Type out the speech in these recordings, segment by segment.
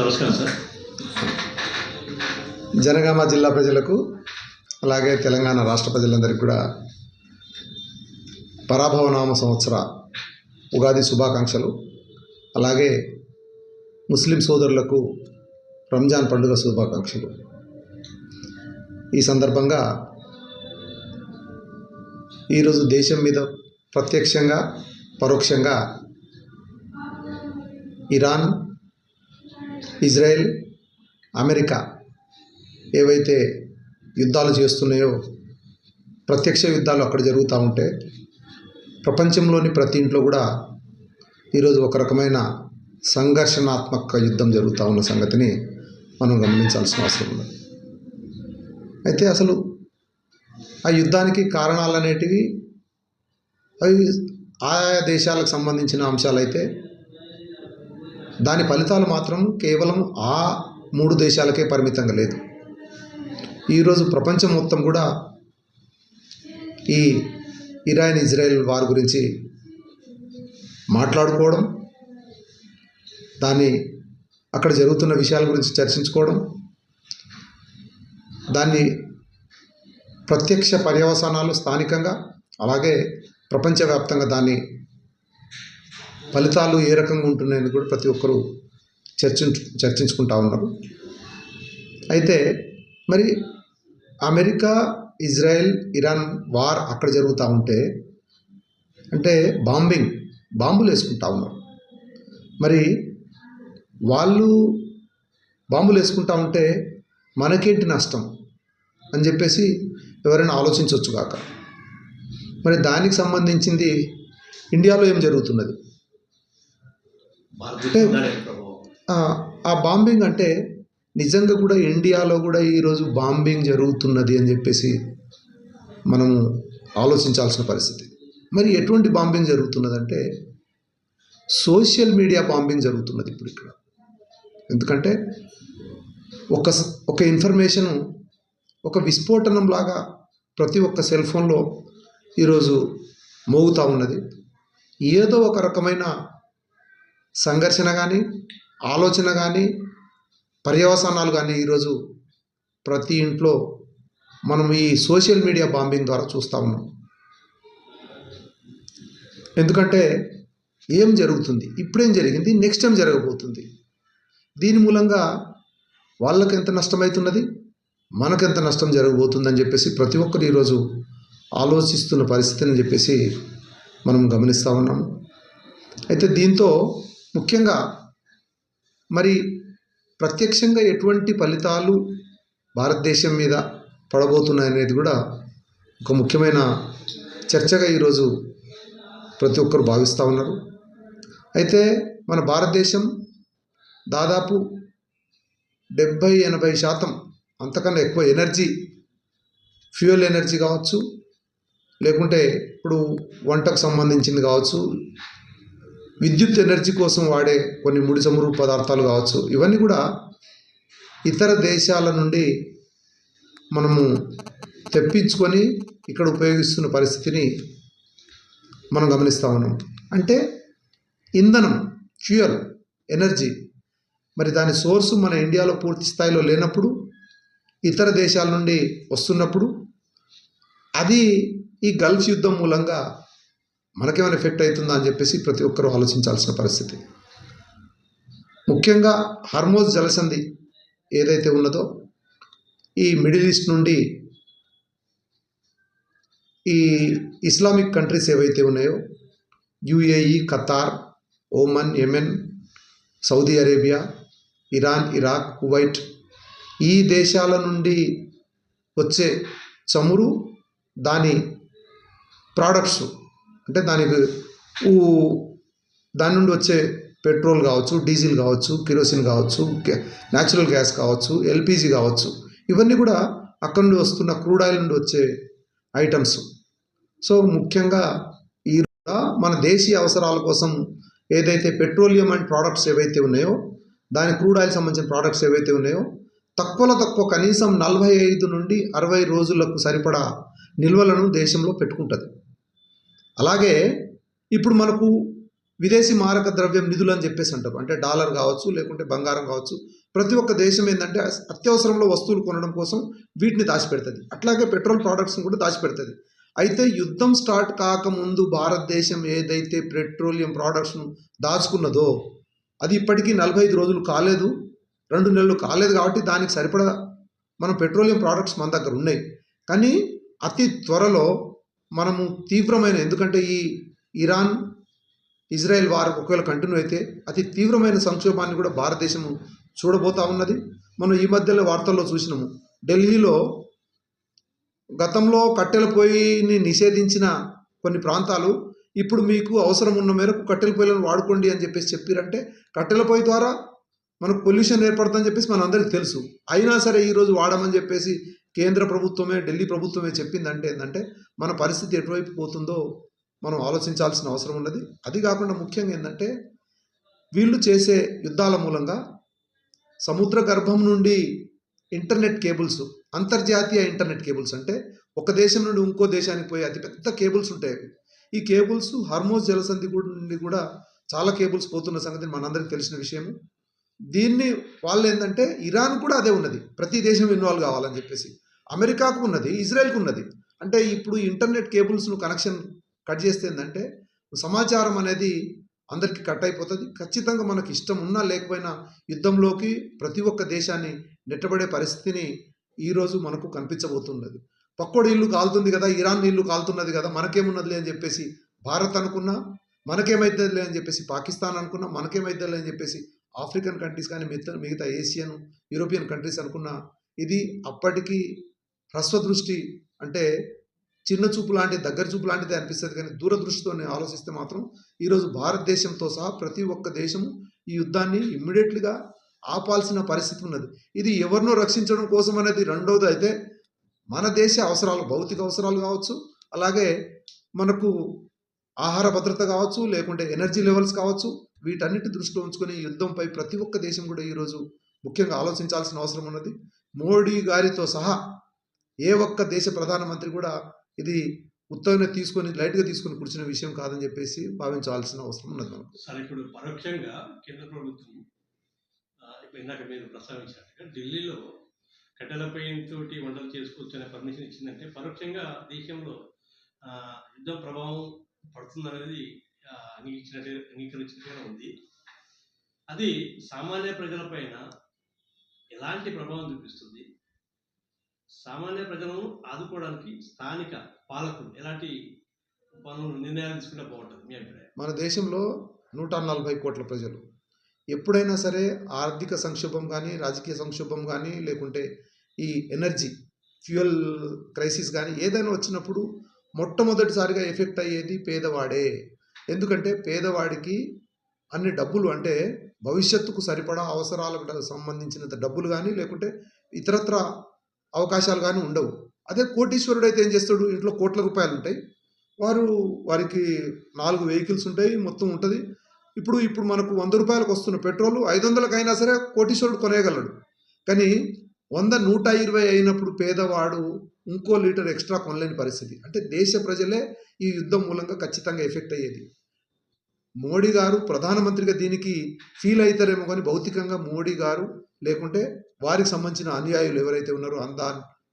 నమస్కారం సార్. జనగామ జిల్లా ప్రజలకు అలాగే తెలంగాణ రాష్ట్ర ప్రజలందరికీ కూడా పరాభవనామ సంవత్సర ఉగాది శుభాకాంక్షలు. అలాగే ముస్లిం సోదరులకు రంజాన్ పండుగ శుభాకాంక్షలు. ఈ సందర్భంగా ఈరోజు దేశం మీద ప్రత్యక్షంగా పరోక్షంగా ఇరాన్, ఇజ్రాయెల్, అమెరికా ఏవైతే యుద్ధాలు చేస్తున్నాయో, ప్రత్యక్ష యుద్ధాలు అక్కడ జరుగుతూ ఉంటే ప్రపంచంలోని ప్రతి ఇంట్లో కూడా ఈరోజు ఒక రకమైన సంఘర్షణాత్మక యుద్ధం జరుగుతూ ఉన్న సంగతిని మనం గమనించాల్సిన అవసరం ఉంది. అయితే అసలు ఆ యుద్ధానికి కారణాలు అనేటివి అవి ఆయా దేశాలకు సంబంధించిన అంశాలైతే దాని ఫలితాలు మాత్రం కేవలం ఆ 3 దేశాలకే పరిమితంగా లేదు. ఈరోజు ప్రపంచం మొత్తం కూడా ఈ ఇరాన్ ఇజ్రాయెల్ వార్ గురించి మాట్లాడుకోవడం, దాన్ని అక్కడ జరుగుతున్న విషయాల గురించి చర్చించుకోవడం, దాన్ని ప్రత్యక్ష పర్యవసానాలు స్థానికంగా అలాగే ప్రపంచవ్యాప్తంగా దాని ఫలితాలు ఏ రకంగా ఉంటున్నాయని కూడా ప్రతి ఒక్కరూ చర్చించుకుంటా ఉన్నారు. అయితే మరి అమెరికా, ఇజ్రాయెల్, ఇరాన్ వార్ అక్కడ జరుగుతూ ఉంటే అంటే బాంబులు వేసుకుంటా ఉన్నారు. మరి వాళ్ళు బాంబులు వేసుకుంటా ఉంటే మనకేంటి నష్టం అని చెప్పేసి ఎవరైనా ఆలోచించవచ్చు కాక. మరి దానికి సంబంధించింది ఇండియాలో ఏం జరుగుతున్నది అంటే ఆ బాంబింగ్ అంటే నిజంగా కూడా ఇండియాలో కూడా ఈరోజు బాంబింగ్ జరుగుతున్నది అని చెప్పేసి మనము ఆలోచించాల్సిన పరిస్థితి. మరి ఎటువంటి బాంబింగ్ జరుగుతున్నదంటే సోషల్ మీడియా బాంబింగ్ జరుగుతున్నది ఇప్పుడు ఇక్కడ. ఎందుకంటే ఒక ఇన్ఫర్మేషను ఒక విస్ఫోటనంలాగా ప్రతి ఒక్క సెల్ ఫోన్లో ఈరోజు మోగుతూ ఉన్నది. ఏదో ఒక రకమైన సంఘర్షణ కానీ, ఆలోచన కానీ, పర్యవసానాలు కానీ ఈరోజు ప్రతి ఇంట్లో మనం ఈ సోషల్ మీడియా బాంబింగ్ ద్వారా చూస్తూ ఉన్నాం. ఎందుకంటే ఏం జరుగుతుంది, ఇప్పుడేం జరిగింది, నెక్స్ట్ టైం జరగబోతుంది, దీని మూలంగా వాళ్ళకి ఎంత నష్టమవుతున్నది, మనకెంత నష్టం జరగబోతుందని చెప్పేసి ప్రతి ఒక్కరు ఈరోజు ఆలోచిస్తున్న పరిస్థితిని చెప్పేసి మనం గమనిస్తూ ఉన్నాము. అయితే దీంతో ముఖ్యంగా మరి ప్రత్యక్షంగా ఎటువంటి ఫలితాలు భారతదేశం మీద పడబోతున్నాయనేది కూడా ఒక ముఖ్యమైన చర్చగా ఈరోజు ప్రతి ఒక్కరు భావిస్తూ ఉన్నారు. అయితే మన భారతదేశం దాదాపు 70-80% అంతకన్నా ఎక్కువ ఎనర్జీ, ఫ్యూయల్ ఎనర్జీ కావచ్చు, లేకుంటే ఇప్పుడు వంటకు సంబంధించింది కావచ్చు, విద్యుత్ ఎనర్జీ కోసం వాడే కొన్ని ముడి చమురు పదార్థాలు కావచ్చు, ఇవన్నీ కూడా ఇతర దేశాల నుండి మనము తెప్పించుకొని ఇక్కడ ఉపయోగిస్తున్న పరిస్థితిని మనం గమనిస్తూ ఉన్నాం. అంటే ఇంధనం, ఫ్యూయల్ ఎనర్జీ మరి దాని సోర్సు మన ఇండియాలో పూర్తి స్థాయిలో లేనప్పుడు, ఇతర దేశాల నుండి వస్తున్నప్పుడు అది ఈ గల్ఫ్ యుద్ధం మూలంగా మనకేమైనా ఎఫెక్ట్ అవుతుందా అని చెప్పేసి ప్రతి ఒక్కరూ ఆలోచించాల్సిన పరిస్థితి. ముఖ్యంగా హార్మోజ్ జలసంధి ఏదైతే ఉన్నదో ఈ మిడిల్ ఈస్ట్ నుండి ఈ ఇస్లామిక్ కంట్రీస్ ఏవైతే ఉన్నాయో UAE, Qatar, Oman, Yemen, Saudi Arabia, Iran, Iraq, Kuwait ఈ దేశాల నుండి వచ్చే చమురు, దాని ప్రోడక్ట్స్ అంటే దాని నుండి వచ్చే పెట్రోల్ కావచ్చు, డీజిల్ కావచ్చు, కిరోసిన్ కావచ్చు, న్యాచురల్ గ్యాస్ కావచ్చు, ఎల్పిజి కావచ్చు, ఇవన్నీ కూడా అక్కడ నుండి వస్తున్న క్రూడ్ ఆయిల్ నుండి వచ్చే ఐటమ్స్. సో ముఖ్యంగా ఈ మన దేశీయ అవసరాల కోసం ఏదైతే పెట్రోలియం అండ్ ప్రోడక్ట్స్ ఏవైతే ఉన్నాయో, దాని క్రూడ్ ఆయిల్ సంబంధించిన ప్రోడక్ట్స్ ఏవైతే ఉన్నాయో తక్కువ కనీసం 45 నుండి 60 రోజులకు సరిపడా నిల్వలను దేశంలో పెట్టుకుంటుంది. అలాగే ఇప్పుడు మనకు విదేశీ మారక ద్రవ్యం నిధులు అని చెప్పేసి అంటారు. అంటే డాలర్ కావచ్చు, లేకుంటే బంగారం కావచ్చు. ప్రతి ఒక్క దేశం ఏంటంటే అత్యవసరంలో వస్తువులు కొనడం కోసం వీటిని దాచిపెడుతుంది. అట్లాగే పెట్రోల్ ప్రోడక్ట్స్ని కూడా దాచిపెడుతుంది. అయితే యుద్ధం స్టార్ట్ కాకముందు భారతదేశం ఏదైతే పెట్రోలియం ప్రోడక్ట్స్ను దాచుకున్నదో అది ఇప్పటికీ 45 రోజులు కాలేదు, 2 నెలలు కాలేదు. కాబట్టి దానికి సరిపడా మనం పెట్రోలియం ప్రోడక్ట్స్ మన దగ్గర ఉన్నాయి. కానీ అతి త్వరలో మనము తీవ్రమైన, ఎందుకంటే ఈ ఇరాన్ ఇజ్రాయెల్ వార్ ఒకవేళ కంటిన్యూ అయితే అతి తీవ్రమైన సంక్షోభాన్ని కూడా భారతదేశం చూడబోతా ఉన్నది. మనం ఈ మధ్యలో వార్తల్లో చూసినాము, ఢిల్లీలో గతంలో కట్టెల పొయ్యిని నిషేధించిన కొన్ని ప్రాంతాలు ఇప్పుడు మీకు అవసరం ఉన్న మేరకు కట్టెల పొయ్యిలను వాడుకోండి అని చెప్పేసి చెప్పారంటే కట్టెల పొయ్యి ద్వారా మనకు పొల్యూషన్ ఏర్పడుతుందని చెప్పేసి మనందరికీ తెలుసు. అయినా సరే ఈరోజు వాడమని చెప్పేసి కేంద్ర ప్రభుత్వమే, ఢిల్లీ ప్రభుత్వమే చెప్పిందంటే ఏంటంటే మన పరిస్థితి ఎటువైపు పోతుందో మనం ఆలోచించాల్సిన అవసరం ఉన్నది. అది కాకుండా ముఖ్యంగా ఏంటంటే వీళ్ళు చేసే యుద్ధాల మూలంగా సముద్ర గర్భం నుండి ఇంటర్నెట్ కేబుల్స్, అంతర్జాతీయ ఇంటర్నెట్ కేబుల్స్, అంటే ఒక దేశం నుండి ఇంకో దేశానికి పోయే అతిపెద్ద కేబుల్స్ ఉంటాయి. ఈ కేబుల్స్ హార్మోజ్ జలసంధి నుండి కూడా చాలా కేబుల్స్ పోతున్న సంగతి మనందరికీ తెలిసిన విషయము. దీన్ని వాళ్ళు ఏంటంటే ఇరాన్ కూడా అదే ఉన్నది, ప్రతి దేశం ఇన్వాల్వ్ కావాలని చెప్పేసి. అమెరికాకు ఉన్నది, ఇజ్రాయెల్కు ఉన్నది. అంటే ఇప్పుడు ఇంటర్నెట్ కేబుల్స్ను కనెక్షన్ కట్ చేస్తే ఏంటంటే సమాచారం అనేది అందరికీ కట్ అయిపోతుంది. ఖచ్చితంగా మనకి ఇష్టం ఉన్నా లేకపోయినా యుద్ధంలోకి ప్రతి ఒక్క దేశాన్ని నెట్టబడే పరిస్థితిని ఈరోజు మనకు కనిపించబోతున్నది. పక్కోడి ఇల్లు కాలుతుంది కదా, ఇరాన్ ఇల్లు కాలుతున్నది కదా, మనకేమున్నదిలే అని చెప్పేసి భారత్ అనుకున్నా, మనకేమైతుందిలే అని చెప్పేసి పాకిస్తాన్ అనుకున్నా, మనకేమైతుందిలే అని చెప్పేసి ఆఫ్రికన్ కంట్రీస్ కానీ మిగతా ఏషియన్, యూరోపియన్ కంట్రీస్ అనుకున్నా, ఇది అప్పటికి హ్రస్వ దృష్టి, అంటే చిన్న చూపు లాంటిది, దగ్గర చూపు లాంటిది అనిపిస్తుంది. కానీ దూరదృష్టితో ఆలోచిస్తే మాత్రం ఈరోజు భారతదేశంతో సహా ప్రతి ఒక్క దేశము ఈ యుద్ధాన్ని ఇమ్మీడియట్లీగా ఆపాల్సిన పరిస్థితి ఉన్నది. ఇది ఎవరినో రక్షించడం కోసం అనేది రెండవది. అయితే మన దేశ అవసరాలు, భౌతిక అవసరాలు కావచ్చు, అలాగే మనకు ఆహార భద్రత కావచ్చు, లేకుంటే ఎనర్జీ లెవెల్స్ కావచ్చు, వీటన్నిటి దృష్టిలో ఉంచుకొని యుద్ధంపై ప్రతి ఒక్క దేశం కూడా ఈరోజు ముఖ్యంగా ఆలోచించాల్సిన అవసరం ఉన్నది. మోడీ గారితో సహా ఏ ఒక్క దేశ ప్రధానమంత్రి కూడా ఇది ఉత్తగానే తీసుకొని లైట్గా తీసుకొని కూర్చున్న విషయం కాదని చెప్పేసి భావించాల్సిన అవసరం ఉన్నది మనకు. సార్, ఇప్పుడు పరోక్షంగా కేంద్ర ప్రభుత్వం ఇప్పుడు ఇందాక మీరు ప్రస్తావించినట్టుగా ఢిల్లీలో కట్టెల పొయ్యితో వంటలు చేసుకోవచ్చు అనే పర్మిషన్ ఇచ్చిందంటే పరోక్షంగా దేశంలో యుద్ధం ప్రభావం పడుతుందనేది అంగీకరించినట్టుగా ఉంది. అది సామాన్య ప్రజలపైన ఎలాంటి ప్రభావం చూపిస్తుంది? సామాన్య ప్రజలను ఆదుకోవడానికి స్థానిక పాలకులు ఎలాంటి పనులు, నిర్ణయాలు తీసుకుంటే బాగుంటుంది మీ అభిప్రాయం? మన దేశంలో 140 కోట్ల ప్రజలు ఎప్పుడైనా సరే ఆర్థిక సంక్షోభం కానీ, రాజకీయ సంక్షోభం కానీ, లేకుంటే ఈ ఎనర్జీ ఫ్యూయల్ క్రైసిస్ కానీ ఏదైనా వచ్చినప్పుడు మొట్టమొదటిసారిగా ఎఫెక్ట్ అయ్యేది పేదవాడే. ఎందుకంటే పేదవాడికి అన్ని డబ్బులు, అంటే భవిష్యత్తుకు సరిపడా అవసరాలకు సంబంధించినంత డబ్బులు కానీ, లేకుంటే ఇతరత్ర అవకాశాలు కానీ ఉండవు. అదే కోటీశ్వరుడు అయితే ఏం చేస్తాడు, ఇంట్లో కోట్ల రూపాయలు ఉంటాయి, వారికి 4 వెహికల్స్ ఉంటాయి, మొత్తం ఉంటుంది. ఇప్పుడు మనకు 100 రూపాయలకు వస్తున్న పెట్రోల్ 500కి అయినా సరే కోటీశ్వరుడు కొనేయగలడు. కానీ 100, 120 అయినప్పుడు పేదవాడు ఇంకో లీటర్ ఎక్స్ట్రా కొనలేని పరిస్థితి. అంటే దేశ ప్రజలే ఈ యుద్ధం మూలంగా ఖచ్చితంగా ఎఫెక్ట్ అయ్యేది. మోడీ గారు ప్రధానమంత్రిగా దీనికి ఫీల్ అవుతారేమో కానీ భౌతికంగా మోడీ గారు లేకుంటే వారికి సంబంధించిన అనుయాయులు ఎవరైతే ఉన్నారో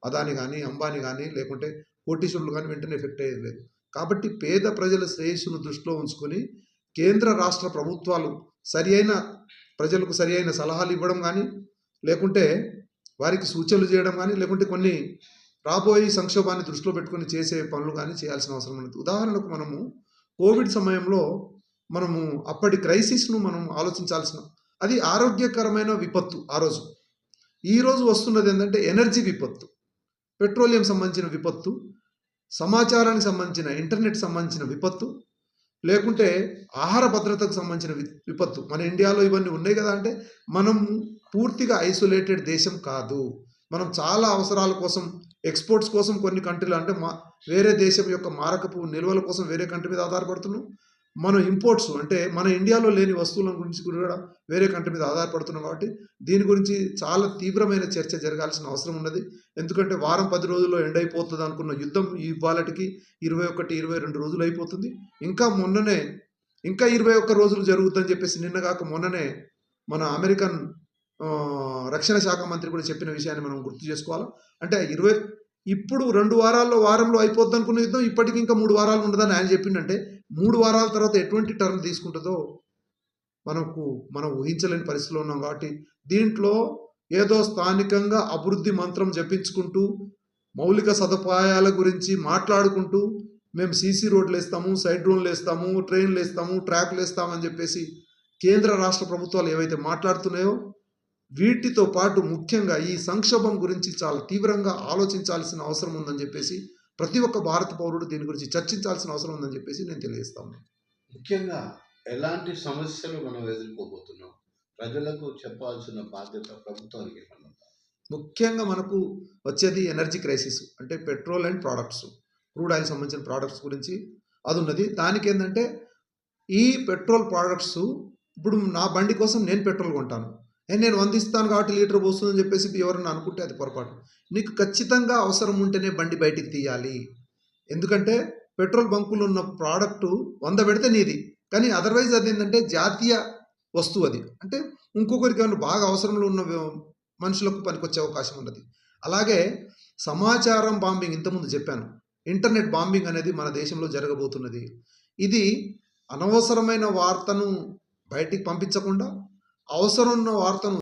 అదాని కానీ, అంబానీ కానీ, లేకుంటే కోటీశ్వరులు కానీ వెంటనే ఎఫెక్ట్ అయ్యేది లేదు. కాబట్టి పేద ప్రజల శ్రేయస్సును దృష్టిలో ఉంచుకొని కేంద్ర రాష్ట్ర ప్రభుత్వాలు ప్రజలకు సరి అయిన సలహాలు ఇవ్వడం కానీ, లేకుంటే వారికి సూచనలు చేయడం కానీ, లేకుంటే కొన్ని రాబోయే సంక్షోభాన్ని దృష్టిలో పెట్టుకొని చేసే పనులు కానీ చేయాల్సిన అవసరం ఉంది. ఉదాహరణకు మనము కోవిడ్ సమయంలో మనము అప్పటి క్రైసిస్ను మనం ఆలోచించాల్సిన, అది ఆరోగ్యకరమైన విపత్తు ఆ రోజు. ఈరోజు వస్తున్నది ఏంటంటే ఎనర్జీ విపత్తు, పెట్రోలియం సంబంధించిన విపత్తు, సమాచారానికి సంబంధించిన ఇంటర్నెట్ సంబంధించిన విపత్తు, లేకుంటే ఆహార భద్రతకు సంబంధించిన విపత్తు. మన ఇండియాలో ఇవన్నీ ఉన్నాయి కదా. అంటే మనం పూర్తిగా ఐసోలేటెడ్ దేశం కాదు. మనం చాలా అవసరాల కోసం, ఎక్స్పోర్ట్స్ కోసం కొన్ని కంట్రీలు, అంటే వేరే దేశం యొక్క మారకపు నిల్వల కోసం వేరే కంట్రీ మీద ఆధారపడుతున్నాం. మనం ఇంపోర్ట్స్ అంటే మన ఇండియాలో లేని వస్తువుల గురించి కూడా వేరే కంట్రీ మీద ఆధారపడుతున్నాం కాబట్టి దీని గురించి చాలా తీవ్రమైన చర్చ జరగాల్సిన అవసరం ఉన్నది. ఎందుకంటే వారం 10 రోజుల్లో ఎండ్ అయిపోతుంది అనుకున్న యుద్ధం ఇవాళటికి 21, 22 రోజులు అయిపోతుంది. ఇంకా మొన్ననే ఇంకా 21 రోజులు జరుగుతుందని చెప్పేసి నిన్నగాక మొన్ననే మన అమెరికన్ రక్షణ శాఖ మంత్రి కూడా చెప్పిన విషయాన్ని మనం గుర్తు చేసుకోవాలి. అంటే ఇప్పుడు 2 వారంలో అయిపోద్ది అనుకున్న యుద్ధం ఇప్పటికి ఇంకా 3 వారాలు ఉండదని ఆయన చెప్పిండంటే 3 వారాల తర్వాత ఎటువంటి టర్న్ తీసుకుంటుందో మనం ఊహించలేని పరిస్థితిలో ఉన్నాం. కాబట్టి దీంట్లో ఏదో స్థానికంగా అభివృద్ధి మంత్రం జపించుకుంటూ మౌలిక సదుపాయాల గురించి మాట్లాడుకుంటూ మేము సీసీ రోడ్లు వేస్తాము, సైడ్ డ్రోన్లు వేస్తాము, ట్రైన్లు వేస్తాము, ట్రాక్లు వేస్తామని చెప్పేసి కేంద్ర రాష్ట్ర ప్రభుత్వాలు ఏవైతే మాట్లాడుతున్నాయో వీటితో పాటు ముఖ్యంగా ఈ సంక్షోభం గురించి చాలా తీవ్రంగా ఆలోచించాల్సిన అవసరం ఉందని చెప్పేసి ప్రతి ఒక్క భారత పౌరుడు దీని గురించి చర్చించాల్సిన అవసరం ఉందని చెప్పేసి నేను తెలియజేస్తాను. ముఖ్యంగా ఎలాంటి సమస్యలు మనం ఎదుర్కోబోతున్నాం, ప్రజలకు చెప్పాల్సిన బాధ్యత ప్రభుత్వానికి ఏమన్నా? ముఖ్యంగా మనకు వచ్చేది ఎనర్జీ క్రైసిస్, అంటే petrol and products, crude oil సంబంధించిన ప్రోడక్ట్స్ గురించి అది ఉన్నది. దానికి ఏంటంటే ఈ పెట్రోల్ ప్రోడక్ట్స్ ఇప్పుడు నా బండి కోసం నేను పెట్రోల్ కొంటాను, నేను 100 ఇస్తాను కాబట్టి లీటర్ పోస్తుందని చెప్పేసి ఎవరన్నా అనుకుంటే అది పొరపాటు. నీకు ఖచ్చితంగా అవసరం ఉంటేనే బండి బయటికి తీయాలి. ఎందుకంటే పెట్రోల్ బంకులు ఉన్న ప్రోడక్టు 100 పెడితే నీది, కానీ అదర్వైజ్ అది ఏంటంటే జాతీయ వస్తువు, అది అంటే ఇంకొకరికి ఏమైనా బాగా అవసరంలో ఉన్న మనుషులకు పనికొచ్చే అవకాశం ఉన్నది. అలాగే సమాచారం బాంబింగ్, ఇంతకుముందు చెప్పాను, ఇంటర్నెట్ బాంబింగ్ అనేది మన దేశంలో జరగబోతున్నది. ఇది అనవసరమైన వార్తను బయటికి పంపించకుండా అవసరం ఉన్న వార్తను